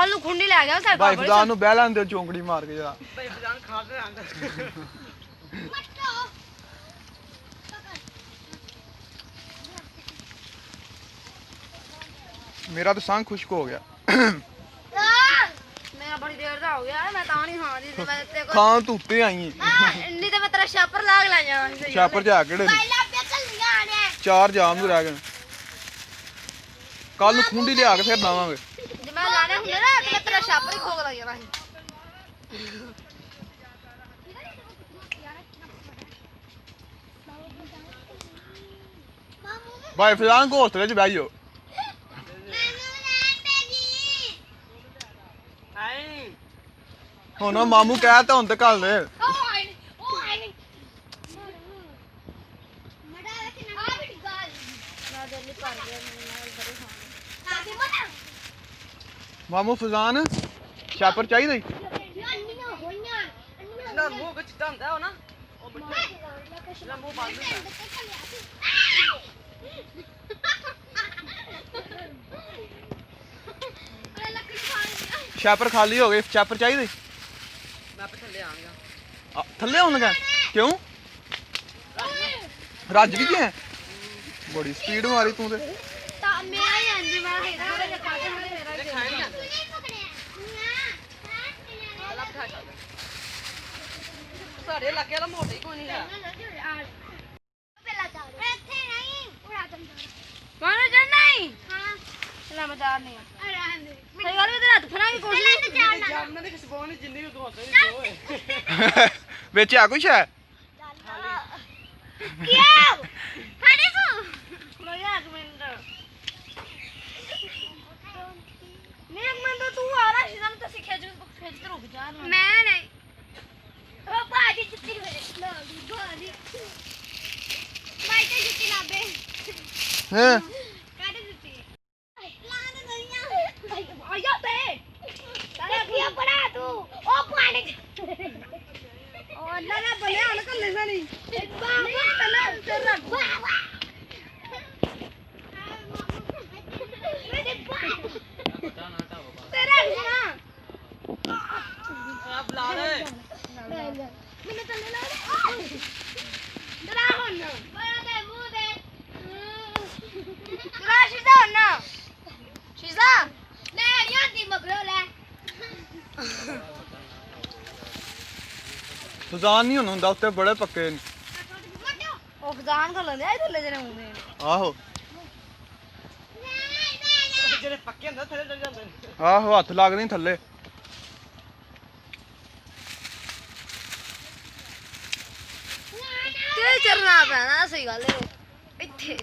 कल नूं खुंडी लै गया साइड भाई फजान नूं बह लैण दिओ चौंकड़ी मार के जरा भाई फजान खा के आंदा मेरा तो संग खुश्क हो गया मेरा बड़ी देर दा हो गया मैं ता नहीं खां दी मैं तेरे को खान तू उत्ते आई है नहीं ते मैं तेरा छापर लाग लै जावां छापर जा केड़े चार जाम रह गए कल खुंडी लिया के फिर लावांगे जे मैं लाने हुंदे ना ते मैं तेरा छापर ही खोक ला जाना सी भाई फजान घोसले च बैठ जाओ ਹੁਣ ਮਾਮੂ ਕਹਿ ਤਾ ਹੁਣ ਤੇ ਘੱਲ ਦੇ ਮਾਮੂ ਫਜ਼ਾਨ ਛਾਪਰ ਚਾਹੀਦਾ ਈ ਨਾ ਮੂੰਹ ਵਿੱਚ ਤਾਂ ਹੁੰਦਾ ਉਹ ਨਾ ਉਹ ਬੱਚਾ ਮੂੰਹ ਬੰਦ ਹੁੰਦਾ ਛਾਪਰ ਖਾਲੀ ਹੋ ਗਏ ਛਾਪਰ ਚਾਹੀਦਾ ਈ ਮੈਂ ਆਪੇ ਥੱਲੇ ਆਵਾਂਗਾ ਥੱਲੇ ਆਉਣ ਲੱਗਾ ਕਿਉਂ ਰੱਜ ਵੀ ਗਿਆ ਬੜੀ ਸਪੀਡ ਮਾਰੀ ਤੂੰ ਤੇ ਤਾਂ ਮੇਰਾ ਹੀ ਅੰਜ ਮੈਂ ਹੈਗਾ ਜੇ ਖਾਦੇ ਹੋਣੇ ਮੇਰਾ ਹੀ ਖਾਈ ਨਹੀਂ ਜਾਂਦਾ ਲੱਭ ਖਾ ਚੱਲ ਸਾਡੇ ਲੱਗੇ ਵਾਲਾ ਮੋਟਾ ਹੀ ਕੋਈ ਨਹੀਂ ਹੈ ਮਾਨੋ ਜਾਣਾ ਹੀ ਹਾਂ ਚਲਾ ਮੈਂ ਜਾ ਨਹੀਂ ਸਹੀ ਗੱਲ ਵੀ ਤੇ ਹੱਥ ਫੜਾਂਗੇ ਕੋਸ਼ਿਸ਼ ਜਾਮਨਾਂ ਦੇ ਕਿਸਬੋਂ ਜਿੰਨੀ ਵੀ ਗਵਾਉਂਦੇ ਨੇ ਦੋਏ ਵਿੱਚ ਆ ਕੁਛ ਹੈ ਕੀ ਫੜੀ ਤੂੰ ਲੋਇਆ ਇੱਕ ਮਿੰਟ ਨਹੀਂ ਇੱਕ ਮਿੰਟ ਤੂੰ ਆ ਰਹਾ ਸੀ ਤਾਂ ਸਿੱਖਿਆ ਜੂ ਖੇਚ ਤੇ ਰੁਕ ਜਾ ਮੈਂ ਨਹੀਂ ਉਹ ਬਾਦੀ ਜੁੱਤੀ ਲੋ ਬਾਦੀ ਮੈਂ ਤੇ ਜੁੱਤੀ ਨਾ ਬੇ ਹਾਂ ਕਾਹਦੀ ਜੁੱਤੀ ਲਾਣ ਨਹੀਂ ਆਇਆ ਤੇ ਤਾਰੇ ਕੀ ਪੜਾ ਤੂੰ ਉਹ ਪਾਣੀ ਉਹ ਅੱਲਾ ਨਾ ਬਲੇ ਹਣ ਕੱਲੇ ਸਣੀ ਬਾਬਾ ਤਲਾ ਤੇ ਰੱਖ ਬਾਬਾ ਤੇਰਾ ਨਾ ਆ ਬੁਲਾ ਲੈ ਮੈਨੂੰ ਤੰਨੇ ਲਾ ਦਰਾ ਹੁਣ ਬੜਾ ਦੇ ਮੂੰਹ ਦੇ ਦਰਾ ਸ਼ੀਜ਼ਾ ਹੁਣ ਸ਼ੀਜ਼ਾ ਲੈ ਨਹੀਂ ਦੀ ਮਗਰੋਂ ਲੈ ਫਜ਼ਾਨ ਨਹੀਂ ਹੁਣ ਹੁੰਦਾ ਉੱਤੇ ਬੜੇ ਪੱਕੇ ਨੇ ਉਹ ਫਜ਼ਾਨ ਕਰ ਲੈਂਦੇ ਆ ਥੱਲੇ ਜਿਹੜੇ ਹੁੰਦੇ ਆਹੋ ਜਿਹੜੇ ਪੱਕੇ ਹੁੰਦੇ ਥੱਲੇ ਚੜ ਜਾਂਦੇ ਨੇ ਆਹੋ ਹੱਥ ਲੱਗਦੇ ਨੀ ਥੱਲੇ ਤੇ ਚਰਨਾ ਪੈਣਾ ਸਹੀ ਗੱਲ ਹੈ ਇੱਥੇ